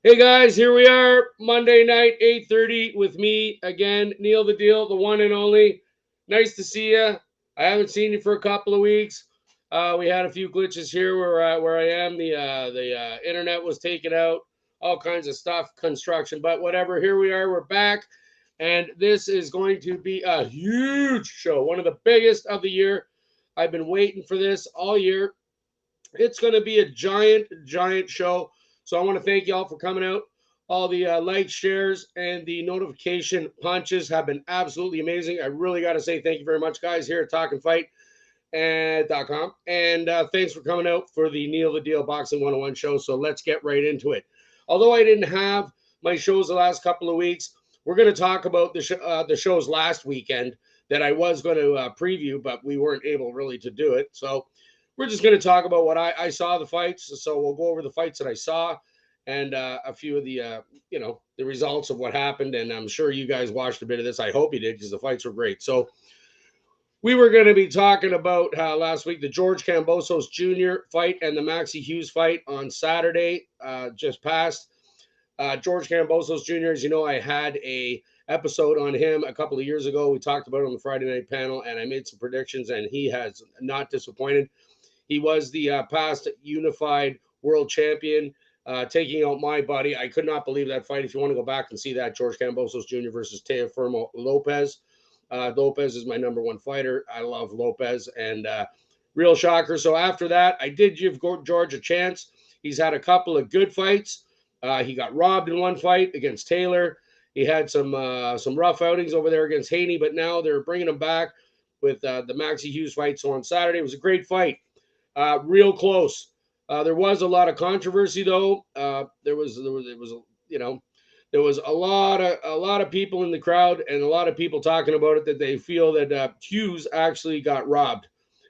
Hey guys, here we are, Monday night, 8:30 with me again, Neil the Deal, the one and only. Nice to see you. I haven't seen you for a couple of weeks. We had a few glitches here where I am. The internet was taken out, all kinds of stuff, construction, but whatever. Here we are, we're back, and this is going to be a huge show, one of the biggest of the year. I've been waiting for this all year. It's going to be a giant, giant show. So I want to thank you all for coming out. All the likes, shares, and the notification punches have been absolutely amazing. I really got to say thank you very much, guys, here at Talkin Fight and .com. And thanks for coming out for the Neil the Deal Boxing 101 show. So let's get right into it. Although I didn't have my shows the last couple of weeks, we're going to talk about the shows last weekend that I was going to preview, but we weren't able really to do it. So we're just going to talk about what I saw the fights. So we'll go over the fights that I saw and a few of the the results of what happened. And I'm sure you guys watched a bit of this. I hope you did because the fights were great. So we were going to be talking about last week the George Cambozo Jr. fight and the Maxi Hughes fight on Saturday just passed. George Cambozo Jr., as you know, I had a episode on him a couple of years ago. We talked about it on the Friday night panel, and I made some predictions, and he has not disappointed. He was the past unified world champion, taking out my buddy. I could not believe that fight. If you want to go back and see that, George Cambozo Jr. versus Teofimo Lopez. Lopez is my number one fighter. I love Lopez, and real shocker. So after that, I did give George a chance. He's had a couple of good fights. He got robbed in one fight against Taylor. He had some rough outings over there against Haney, but now they're bringing him back with the Maxi Hughes fight. So on Saturday, it was a great fight, real close. There was a lot of controversy though. There was there was a lot of people in the crowd and a lot of people talking about it that they feel that Hughes actually got robbed.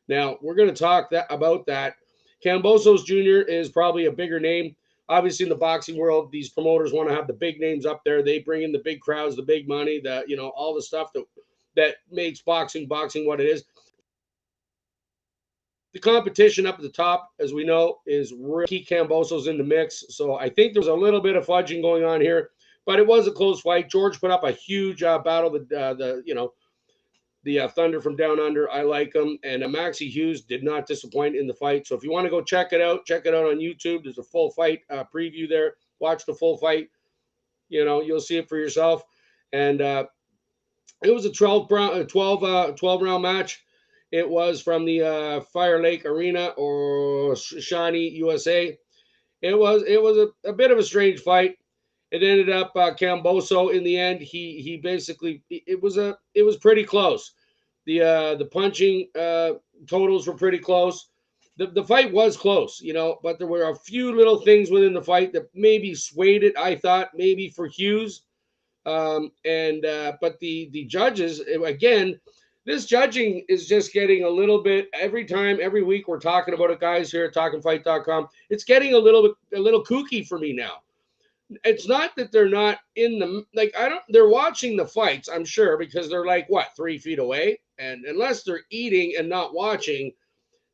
Now we're going to talk about that. Cambosos Jr. is probably a bigger name. Obviously, in the boxing world, these promoters want to have the big names up there. They bring in the big crowds, the big money, all the stuff that makes boxing what it is. The competition up at the top, as we know, is Ricky Cambosos in the mix. So I think there was a little bit of fudging going on here, but it was a close fight. George put up a huge battle. The Thunder from Down Under. I like him. And Maxi Hughes did not disappoint in the fight. So if you want to go check it out on YouTube. There's a full fight preview there. Watch the full fight. You'll see it for yourself. And it was a 12 round match. It was from the Fire Lake Arena or Shawnee, USA. It was a bit of a strange fight. It ended up Camboso in the end. He basically it was pretty close. The punching totals were pretty close. The fight was close, but there were a few little things within the fight that maybe swayed it. I thought maybe for Hughes, and but the judges again. This judging is just getting a little bit every week we're talking about it, guys, here at talkinfight.com. It's getting a little kooky for me now. It's not that they're not in the they're watching the fights, I'm sure, because they're like 3 feet away. And unless they're eating and not watching,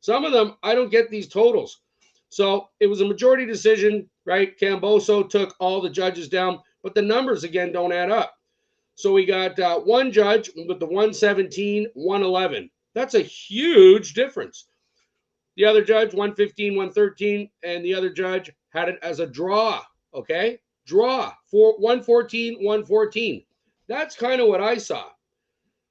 some of them I don't get these totals. So it was a majority decision, right? Camboso took all the judges down, but the numbers again don't add up. So we got one judge with the 117, 111. That's a huge difference. The other judge, 115, 113, and the other judge had it as a draw. Okay? Draw for 114, 114. That's kind of what I saw.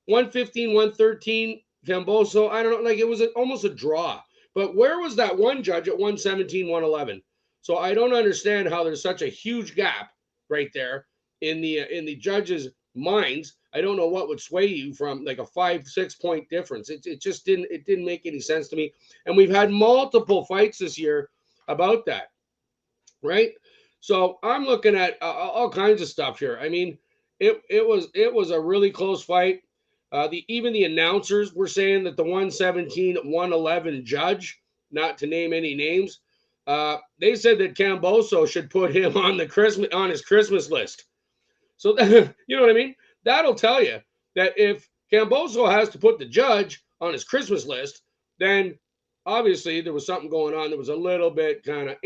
115, 113, Camboso. I don't know, it was almost a draw. But where was that one judge at 117, 111? So I don't understand how there's such a huge gap right there in the judges' minds. I don't know what would sway you from like a 5-6 point difference. It just didn't make any sense to me. And we've had multiple fights this year about that, right? So I'm looking at all kinds of stuff here. I mean, it was a really close fight. Even the announcers were saying that the 117, 111 judge, not to name any names, they said that Camboso should put him on his Christmas list. So you know what I mean? That'll tell you that if Camboso has to put the judge on his Christmas list, then obviously there was something going on. There was a little bit kind of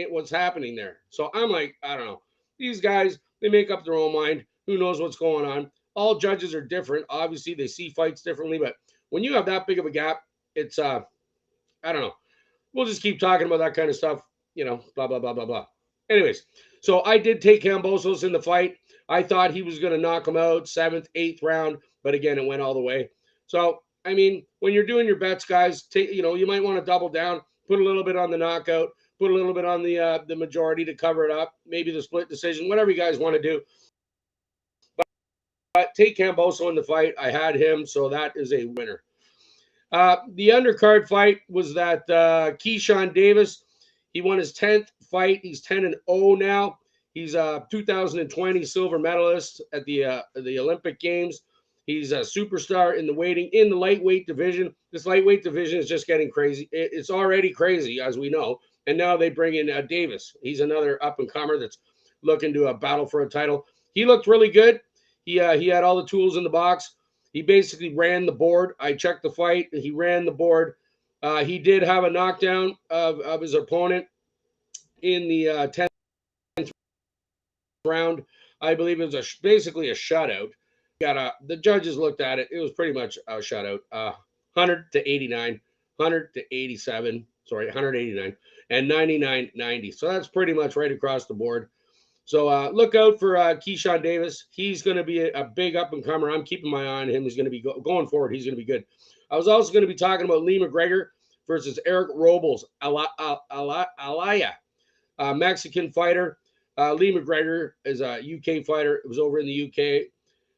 what's happening there. So I'm like, I don't know. These guys, they make up their own mind. Who knows what's going on? All judges are different. Obviously, they see fights differently, but when you have that big of a gap, it's I don't know. We'll just keep talking about that kind of stuff, blah blah blah blah blah. Anyways, so I did take Cambozo in the fight. I thought he was going to knock him out 7th, 8th round, but again, it went all the way. So I mean, when you're doing your bets, guys, you might want to double down, put a little bit on the knockout, put a little bit on the majority to cover it up, maybe the split decision, whatever you guys want to do. But take Cambozo in the fight. I had him, so that is a winner. The undercard fight was that Keyshawn Davis. He won his 10th fight. He's 10-0 now. He's a 2020 silver medalist at the Olympic Games. He's a superstar in the lightweight division. This lightweight division is just getting crazy. It's already crazy, as we know. And now they bring in Davis. He's another up-and-comer that's looking to battle for a title. He looked really good. He had all the tools in the box. He basically ran the board. I checked the fight. He ran the board. He did have a knockdown of his opponent in the 10th round. I believe it was basically a shutout. The judges looked at it. It was pretty much a shutout. 100-89, 100-87. Sorry, 189 and 99-90. So that's pretty much right across the board. So look out for Keyshawn Davis. He's going to be a big up-and-comer. I'm keeping my eye on him. He's going to be going forward. He's going to be good. I was also going to be talking about Lee McGregor versus Eric Robles, Alaya, Mexican fighter. Lee McGregor is a UK fighter. It was over in the UK,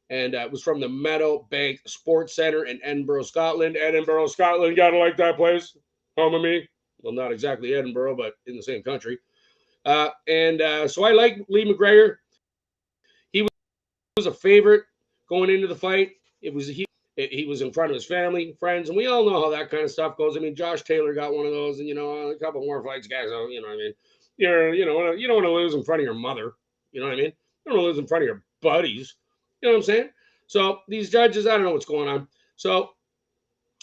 and it was from the Meadowbank Sports Centre in Edinburgh, Scotland. Edinburgh, Scotland. Got to like that place. Home of me. Well, not exactly Edinburgh, but in the same country. So I like Lee McGregor. He was a favorite going into the fight. He was in front of his family, friends, and we all know how that kind of stuff goes. I mean, Josh Taylor got one of those, and a couple more fights, guys. You know what I mean? You don't want to lose in front of your mother. You know what I mean? You don't want to lose in front of your buddies. You know what I'm saying? So these judges, I don't know what's going on. So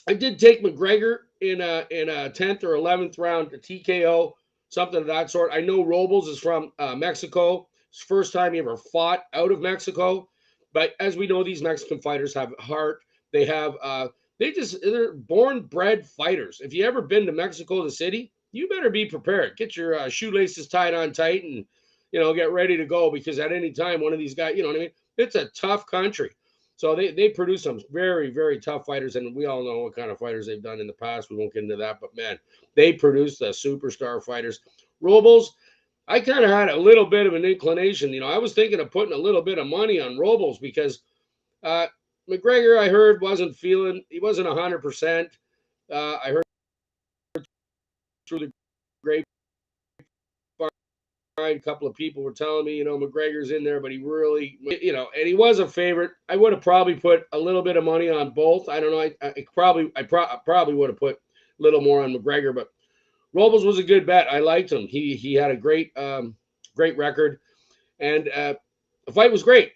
I did take McGregor in a 10th or 11th round TKO. Something of that sort. I know Robles is from Mexico. It's the first time he ever fought out of Mexico. But as we know, these Mexican fighters have heart. They have, they're born bred fighters. If you ever been to Mexico, the city, you better be prepared. Get your shoelaces tied on tight and, get ready to go, because at any time, one of these guys, you know what I mean? It's a tough country. So they produce some very, very tough fighters, and we all know what kind of fighters they've done in the past. We won't get into that, but man, they produce the superstar fighters. Robles, I kind of had a little bit of an inclination. I was thinking of putting a little bit of money on Robles because McGregor, I heard, he wasn't 100%. I heard through the grapevine, a couple of people were telling me, McGregor's in there, but he really, and he was a favorite. I would have probably put a little bit of money on both. I don't know. I probably would have put a little more on McGregor, but Robles was a good bet. I liked him. He had a great record, and the fight was great.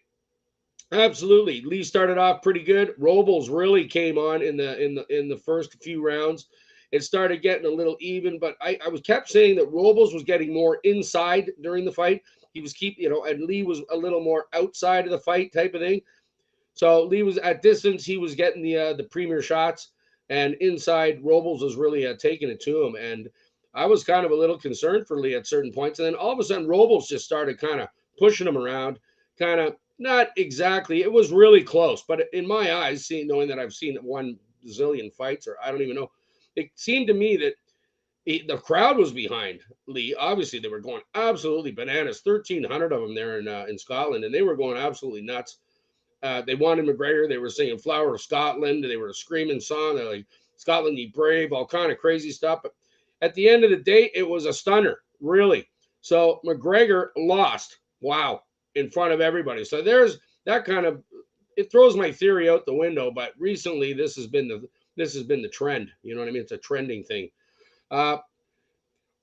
Absolutely, Lee started off pretty good. Robles really came on in the first few rounds. It started getting a little even, but I was kept saying that Robles was getting more inside during the fight. He was and Lee was a little more outside of the fight type of thing. So Lee was at distance. He was getting the premier shots, and inside Robles was really taking it to him. And I was kind of a little concerned for Lee at certain points. And then all of a sudden, Robles just started kind of pushing him around, kind of not exactly. It was really close, but in my eyes, knowing that I've seen 1 zillion fights, or I don't even know, it seemed to me that the crowd was behind Lee. Obviously, they were going absolutely bananas. 1,300 of them there in Scotland, and they were going absolutely nuts. They wanted McGregor. They were singing "Flower of Scotland." They were a screaming song. They're like, "Scotland, ye brave!" All kind of crazy stuff. But at the end of the day, it was a stunner, really. So McGregor lost. Wow, in front of everybody. So there's that kind of. It throws my theory out the window. But recently, this has been the trend. You know what I mean? It's a trending thing.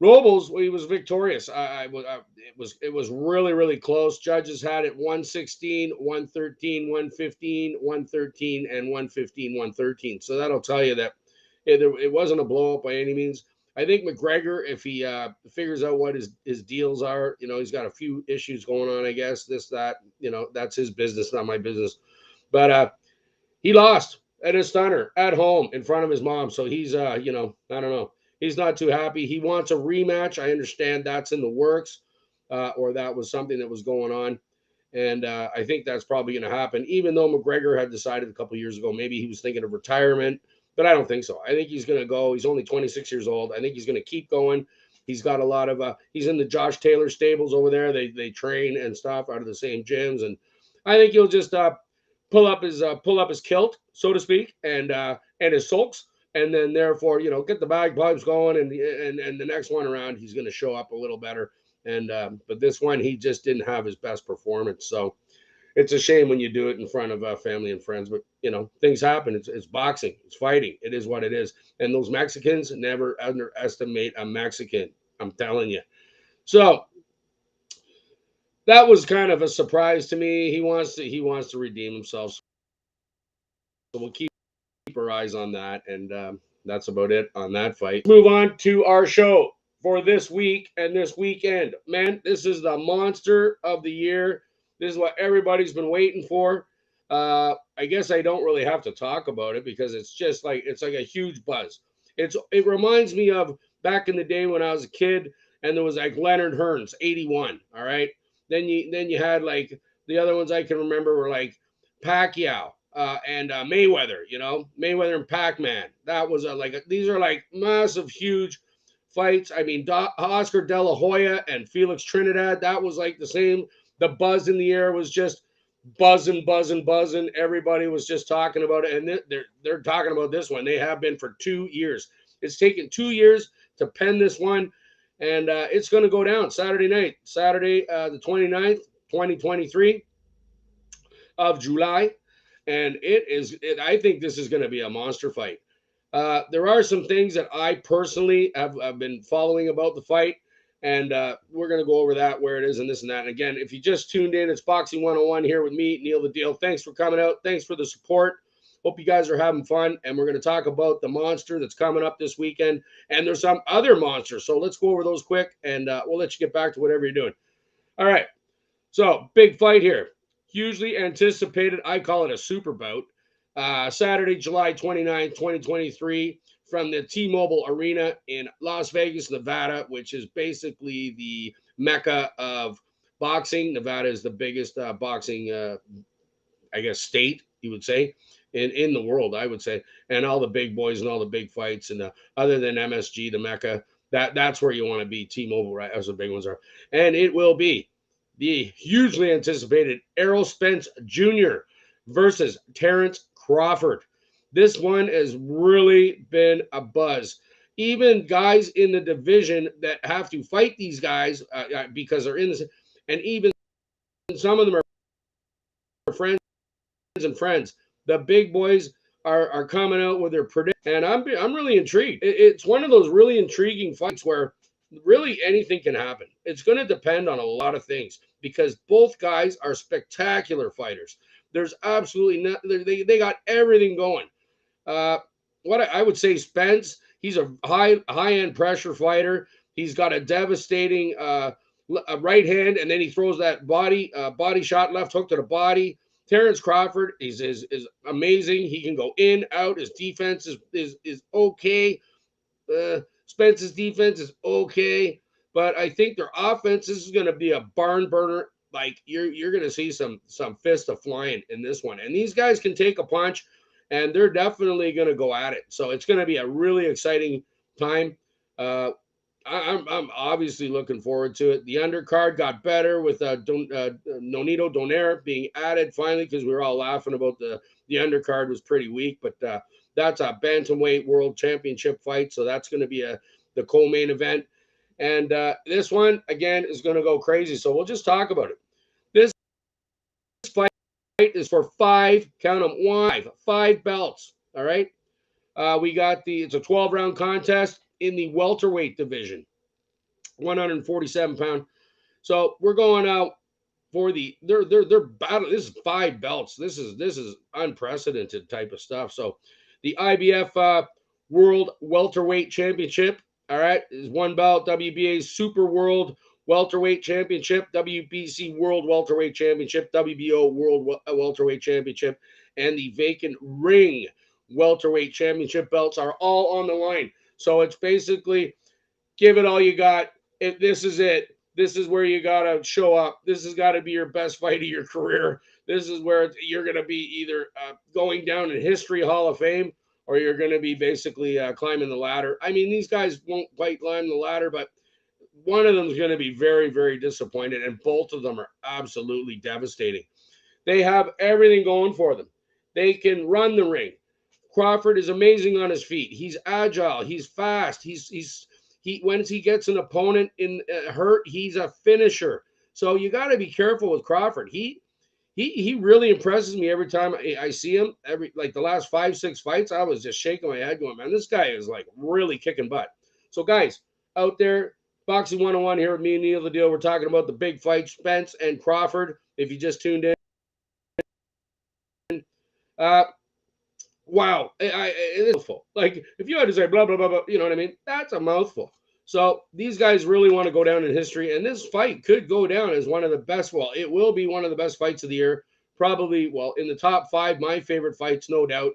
Robles, he was victorious. It was really, really close. Judges had it 116, 113, 115, 113, and 115, 113. So that'll tell you that it wasn't a blow up by any means. I think McGregor, if he figures out what his deals are, he's got a few issues going on, I guess, this, that, that's his business, not my business. But he lost at his stunner at home in front of his mom. So he's, I don't know. He's not too happy. He wants a rematch. I understand that's in the works, or that was something that was going on. And I think that's probably going to happen, even though McGregor had decided a couple years ago maybe he was thinking of retirement. But I don't think so. I think he's going to go. He's only 26 years old. I think he's going to keep going. He's got a lot of he's in the Josh Taylor stables over there. They train and stuff out of the same gyms. And I think he'll just pull up his kilt, so to speak, and his sulks. And then therefore, get the bagpipes going. And the next one around, he's going to show up a little better. And but this one, he just didn't have his best performance. So it's a shame when you do it in front of family and friends. But things happen. It's boxing. It's fighting. It is what it is. And those Mexicans, never underestimate a Mexican. I'm telling you. So that was kind of a surprise to me. He wants to redeem himself. So we'll keep our eyes on that. And that's about it on that fight. Move on to our show for this week and this weekend. Man, this is the monster of the year. This is what everybody's been waiting for. I guess I don't really have to talk about it because it's like a huge buzz. It reminds me of back in the day when I was a kid and there was like Leonard Hearns, 81. All right. Then you had like the other ones I can remember were like Pacquiao and Mayweather. Mayweather and Pac-Man. That was these are like massive, huge fights. I mean, Oscar De La Hoya and Felix Trinidad. That was like the same. The buzz in the air was just buzzing. Everybody was just talking about it, and they're talking about this one. They have been for 2 years. It's taken 2 years to pen this one, and it's going to go down Saturday night, the 29th, 2023 of July, and I think this is going to be a monster fight. There are some things that I personally have been following about the fight. And we're going to go over that, where it is, and this and that. And again, if you just tuned in, it's Boxing 101 here with me, Neil the Deal. Thanks for coming out. Thanks for the support. Hope you guys are having fun. And we're going to talk about the monster that's coming up this weekend. And there's some other monsters. So let's go over those quick, and we'll let you get back to whatever you're doing. All right. So big fight here. Hugely anticipated. I call it a super bout. Saturday, July 29th, 2023. From the T-Mobile Arena in Las Vegas, Nevada, which is basically the mecca of boxing. Nevada is the biggest boxing, I guess, state, you would say, in the world, I would say. And all the big boys and all the big fights. And other than MSG, the mecca, that's where you want to be. T-Mobile, right? As the big ones are. And it will be the hugely anticipated Errol Spence Jr. versus Terence Crawford. This one has really been a buzz. Even guys in the division that have to fight these guys because they're in this, and even some of them are friends and friends. The big boys are coming out with their predictions, and I'm really intrigued. It's one of those really intriguing fights where really anything can happen. It's going to depend on a lot of things because both guys are spectacular fighters. There's absolutely nothing. They got everything going. What I would say, Spence, he's a high-end pressure fighter. He's got a devastating right hand, and then he throws that body shot, left hook to the body. Terence Crawford is amazing. He can go in, out. His defense is okay. Spence's defense is okay, but I think their offense, this is going to be a barn burner. Like you're going to see some fists flying in this one, and these guys can take a punch. And they're definitely going to go at it. So it's going to be a really exciting time. I'm obviously looking forward to it. The undercard got better with Nonito Donaire being added finally because we were all laughing about the undercard was pretty weak. But that's a bantamweight world championship fight. So that's going to be the co-main event. And this one, again, is going to go crazy. So we'll just talk about it. This fight is for five belts. All right. We got it's a 12-round contest in the welterweight division, 147 pound. So we're going out for their battle. This is 5 belts. This is unprecedented type of stuff. So the IBF World Welterweight Championship All right, is one belt, WBA Super World Welterweight Championship, WBC World Welterweight Championship, WBO World Welterweight Championship, and the vacant ring welterweight championship belts are all on the line. So it's basically give it all you got. If this is it, this is where you gotta show up. This has got to be your best fight of your career. This is where you're gonna be either going down in history Hall of Fame, or you're gonna be basically climbing the ladder. I mean, these guys won't quite climb the ladder, but one of them is gonna be very, very disappointed, and both of them are absolutely devastating. They have everything going for them. They can run the ring. Crawford is amazing on his feet. He's agile. He's fast. He once he gets an opponent in hurt, he's a finisher. So you got to be careful with Crawford. He really impresses me every time I see him. Every like the last 5-6 fights, I was just shaking my head, going, "Man, this guy is like really kicking butt." So guys out there, Boxing 101 here with me and Neil the Deal. We're talking about the big fight, Spence and Crawford. If you just tuned in, uh, wow, it is a mouthful. Like if you had to say blah blah blah blah, you know what I mean? That's a mouthful. So these guys really want to go down in history, and this fight could go down as one of the best. Well, it will be one of the best fights of the year, probably. Well, in the top 5, my favorite fights, no doubt.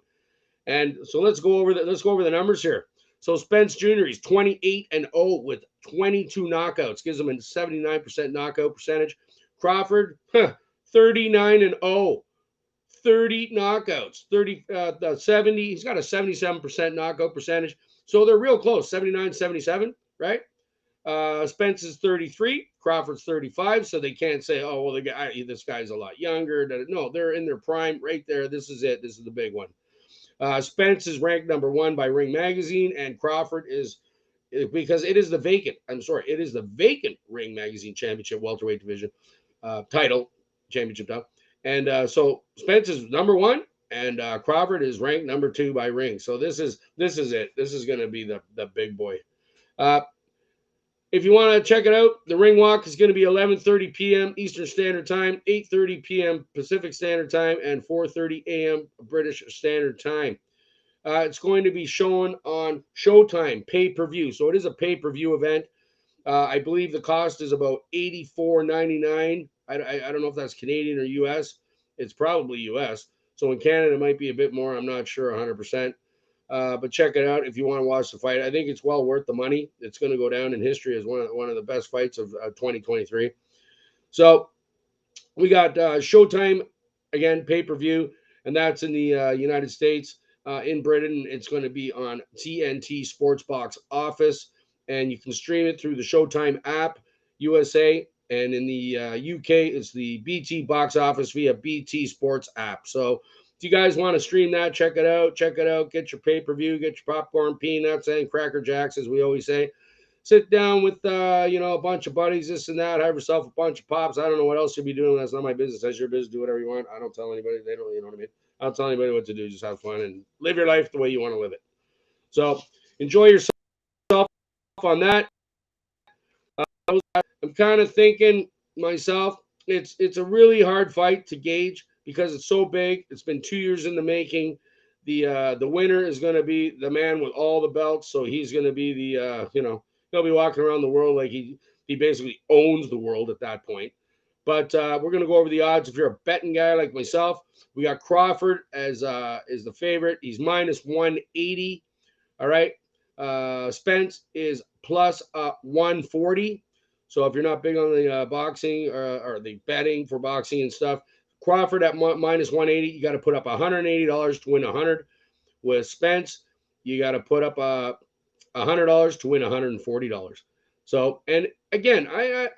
And so let's go over the numbers here. So Spence Jr. He's 28-0 with 22 knockouts, gives him a 79% knockout percentage. Crawford, 39-0. 30 knockouts, 70. He's got a 77% knockout percentage. So they're real close, 79, 77, right? Spence is 33, Crawford's 35. So they can't say, oh, well, this guy's a lot younger. No, they're in their prime right there. This is it. This is the big one. Spence is ranked number 1 by Ring Magazine, and Crawford is, because it is the vacant, it is the vacant Ring Magazine Championship welterweight division title, championship title. And so Spence is number 1, and Crawford is ranked number 2 by Ring. So this is it. This is going to be the big boy. If you want to check it out, the ring walk is going to be 11:30 p.m. Eastern Standard Time, 8:30 p.m. Pacific Standard Time, and 4:30 a.m. British Standard Time. It's going to be shown on Showtime pay-per-view. So it is a pay-per-view event. I believe the cost is about $84.99. I don't know if that's Canadian or U.S. It's probably U.S. So in Canada, it might be a bit more. I'm not sure 100%. But check it out if you want to watch the fight. I think it's well worth the money. It's going to go down in history as one of the best fights of 2023. So we got Showtime, again, pay-per-view, and that's in the United States. In Britain, it's going to be on TNT Sports Box Office, and you can stream it through the Showtime app, USA, and in the UK, it's the BT Box Office via BT Sports app. So if you guys want to stream that, check it out. Get your pay-per-view, get your popcorn, peanuts, and Cracker Jacks, as we always say. Sit down with a bunch of buddies, this and that. Have yourself a bunch of pops. I don't know what else you'll be doing. That's not my business. That's your business. Do whatever you want. I don't tell anybody. They don't. You know what I mean? I don't tell anybody what to do. Just have fun and live your life the way you want to live it. So enjoy yourself on that. I'm kind of thinking myself, it's a really hard fight to gauge because it's so big. It's been 2 years in the making. The winner is going to be the man with all the belts, so he's going to be the he'll be walking around the world like he basically owns the world at that point. But we're going to go over the odds. If you're a betting guy like myself, we got Crawford as is the favorite. He's minus 180. All right. Spence is plus 140. So if you're not big on the boxing or the betting for boxing and stuff, Crawford at minus 180, you got to put up $180 to win 100. With Spence, you got to put up $100 to win $140. So, and again,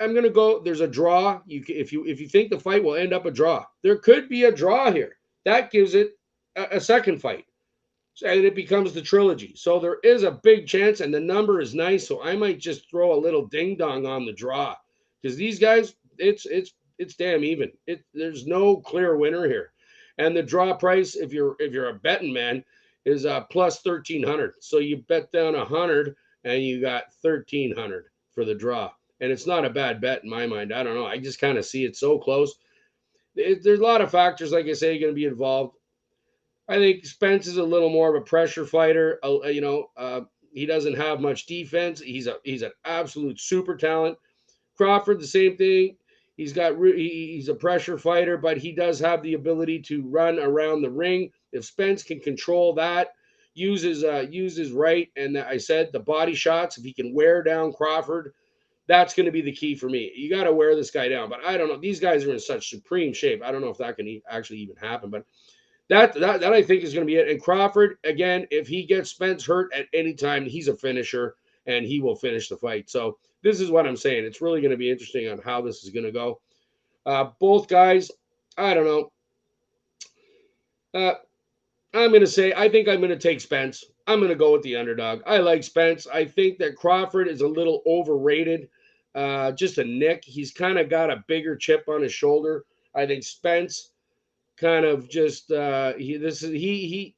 I'm gonna go. There's a draw. If you think the fight will end up a draw, there could be a draw here. That gives it a second fight, and it becomes the trilogy. So there is a big chance, and the number is nice. So I might just throw a little ding dong on the draw because these guys, it's damn even. There's no clear winner here, and the draw price, if you're a betting man, is plus 1,300. So you bet down 100, and you got 1,300 for the draw, and it's not a bad bet in my mind. I don't know. I just kind of see it so close. There's a lot of factors, like I say, going to be involved. I think Spence is a little more of a pressure fighter. He doesn't have much defense. He's an absolute super talent. Crawford, the same thing. He's a pressure fighter, but he does have the ability to run around the ring. If Spence can control that, uses right, and I said the body shots. If he can wear down Crawford, that's going to be the key for me. You got to wear this guy down. But I don't know. These guys are in such supreme shape. I don't know if that can actually even happen. But that I think is going to be it. And Crawford, again, if he gets Spence hurt at any time, he's a finisher and he will finish the fight. So this is what I'm saying. It's really going to be interesting on how this is going to go. Both guys, I don't know. I'm going to say, I think I'm going to take Spence. I'm going to go with the underdog. I like Spence. I think that Crawford is a little overrated. Just a nick. He's kind of got a bigger chip on his shoulder. I think Spence kind of just he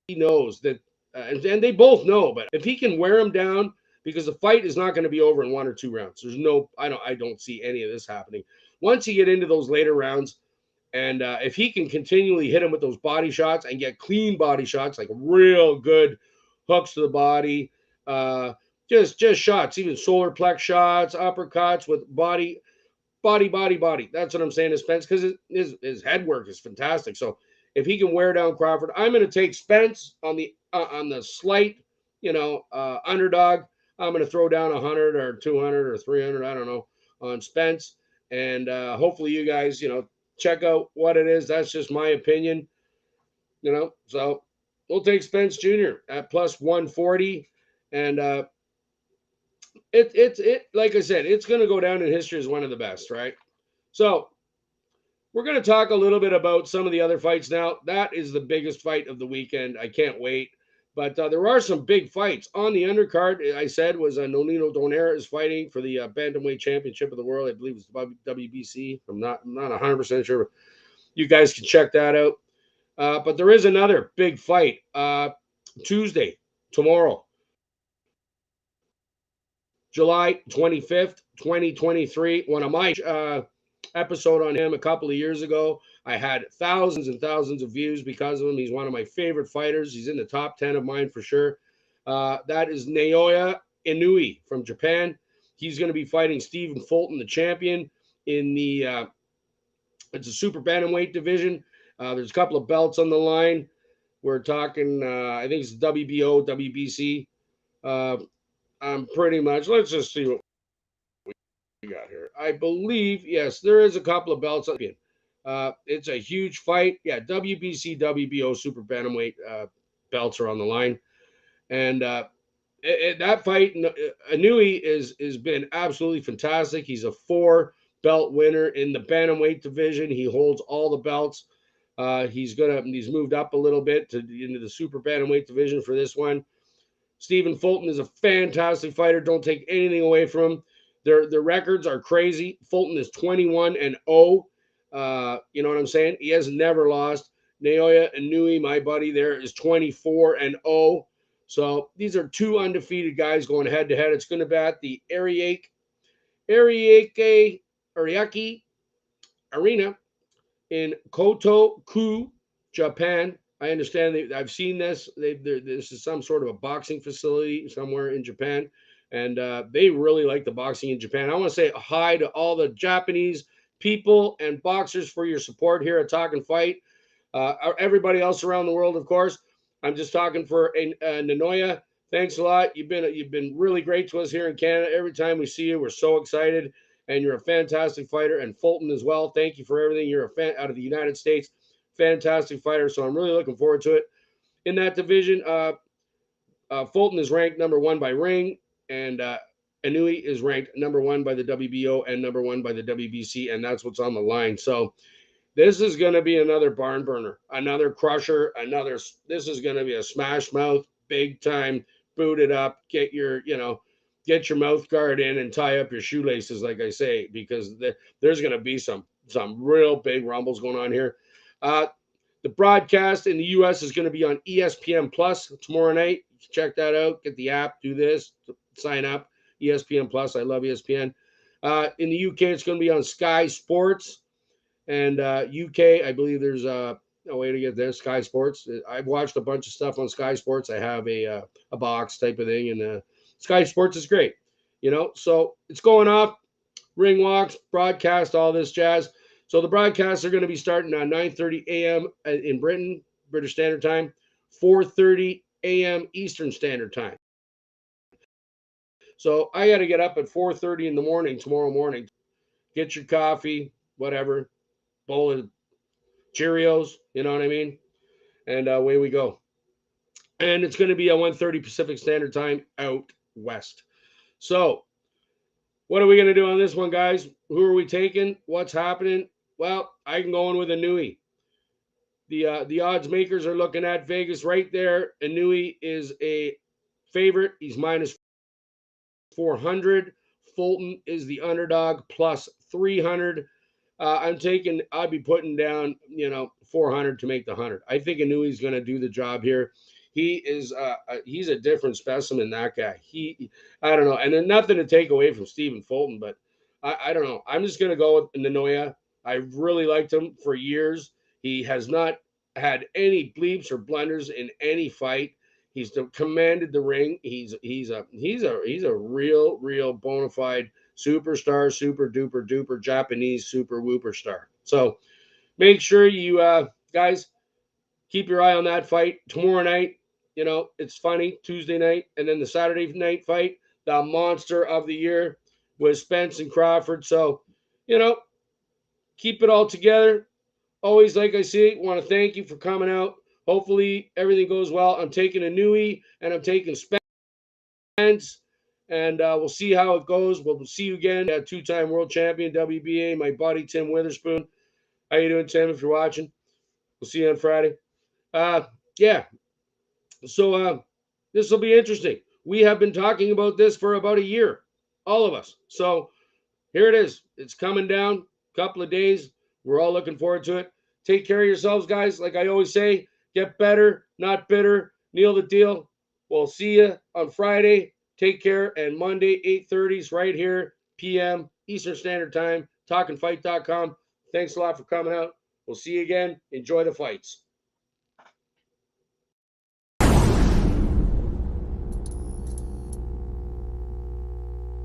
knows that, and they both know. But if he can wear him down, because the fight is not going to be over in 1 or 2 rounds. There's no, I don't see any of this happening. Once you get into those later rounds, and if he can continually hit him with those body shots and get clean body shots, like real good hooks to the body, just shots, even solar plex shots, uppercuts with body. That's what I'm saying to Spence, because his head work is fantastic. So if he can wear down Crawford, I'm going to take Spence on the slight, underdog. I'm going to throw down 100 or 200 or 300, I don't know, on Spence, and hopefully you guys, check out what it is. That's just my opinion, So we'll take Spence Jr. at plus 140, and it like I said, it's going to go down in history as one of the best, right? So we're going to talk a little bit about some of the other fights now. That is the biggest fight of the weekend. I can't wait. But there are some big fights on the undercard. I said was Nonino Donaire is fighting for the bantamweight championship of the world. I believe it's WBC. I'm not 100% sure. But you guys can check that out. But there is another big fight Tuesday, tomorrow, July 25th, 2023. One of my episode on him a couple of years ago. I had thousands and thousands of views because of him. He's one of my favorite fighters. He's in the top 10 of mine for sure. That is Naoya Inoue from Japan. He's going to be fighting Stephen Fulton, the champion, in the it's a super bantamweight division. There's a couple of belts on the line. We're talking, I think it's WBO, WBC. I'm pretty much, let's just see what we got here. I believe, yes, there is a couple of belts. It's a huge fight. Yeah, WBC, WBO, super bantamweight belts are on the line. And that fight, Inoue has been absolutely fantastic. He's a 4-belt winner in the bantamweight division. He holds all the belts. He's moved up a little bit into the super bantamweight division for this one. Stephen Fulton is a fantastic fighter. Don't take anything away from him. Their records are crazy. Fulton is 21-0. You know what I'm saying? He has never lost. Naoya Inoue, my buddy there, is 24-0. So these are two undefeated guys going head to head. It's going to be at the Ariake Arena in Kotoku, Japan. I understand I've seen this. This is some sort of a boxing facility somewhere in Japan, and they really like the boxing in Japan. I want to say hi to all the Japanese people and boxers for your support here at Talkin Fight. Everybody else around the world, of course. I'm just talking for Naoya. Thanks a lot. You've been really great to us here in Canada. Every time we see you, we're so excited, and you're a fantastic fighter. And Fulton as well. Thank you for everything. You're a fan out of the United States. Fantastic fighter, so I'm really looking forward to it. In that division, Fulton is ranked number 1 by Ring, and Inoue is ranked number 1 by the WBO and number 1 by the WBC, and that's what's on the line. So this is going to be another barn burner, another crusher, this is going to be a smash mouth, big time, boot it up, get your mouth guard in and tie up your shoelaces, like I say, because there's going to be some real big rumbles going on here. The broadcast in the U.S. is going to be on ESPN Plus tomorrow night. Check that out. Get the app. Do this. Sign up. ESPN Plus. I love ESPN. In the UK, it's going to be on Sky Sports. And UK, I believe there's a way to get there. Sky Sports. I've watched a bunch of stuff on Sky Sports. I have a box type of thing, and Sky Sports is great. So it's going off. Ring walks, broadcast, all this jazz. So the broadcasts are going to be starting at 9:30 a.m. in Britain, British Standard Time, 4:30 a.m. Eastern Standard Time. So I got to get up at 4:30 in the morning tomorrow morning. Get your coffee, whatever, bowl of Cheerios, you know what I mean? And away we go. And it's going to be at 1:30 Pacific Standard Time out west. So what are we going to do on this one, guys? Who are we taking? What's happening? Well, I can go in with Inui. The odds makers are looking at Vegas right there. Inui is a favorite. He's minus 400. Fulton is the underdog plus 300. I'd be putting down, 400 to make the 100. I think Inui's going to do the job here. He's a different specimen, that guy. I don't know. And then nothing to take away from Stephen Fulton, but I don't know. I'm just going to go with Nanoia. I really liked him for years. He has not had any bleeps or blunders in any fight. He's commanded the ring. He's a real bona fide superstar, super duper duper Japanese super whooper star. So make sure you guys keep your eye on that fight tomorrow night. It's funny, Tuesday night, and then the Saturday night fight, the monster of the year with Spence and Crawford. So, keep it all together. Always, like I say, want to thank you for coming out. Hopefully everything goes well. I'm taking Inui and I'm taking Spence, and we'll see how it goes. We'll see you again. Two-time world champion, WBA, my buddy Tim Witherspoon. How you doing, Tim, if you're watching? We'll see you on Friday. Yeah. So this will be interesting. We have been talking about this for about a year, all of us. So here it is. It's coming down a couple of days. We're all looking forward to it. Take care of yourselves, guys. Like I always say, get better, not bitter. Neil the Deal. We'll see you on Friday. Take care. And Monday, 8:30 right here, p.m. Eastern Standard Time, talkinfight.com. Thanks a lot for coming out. We'll see you again. Enjoy the fights.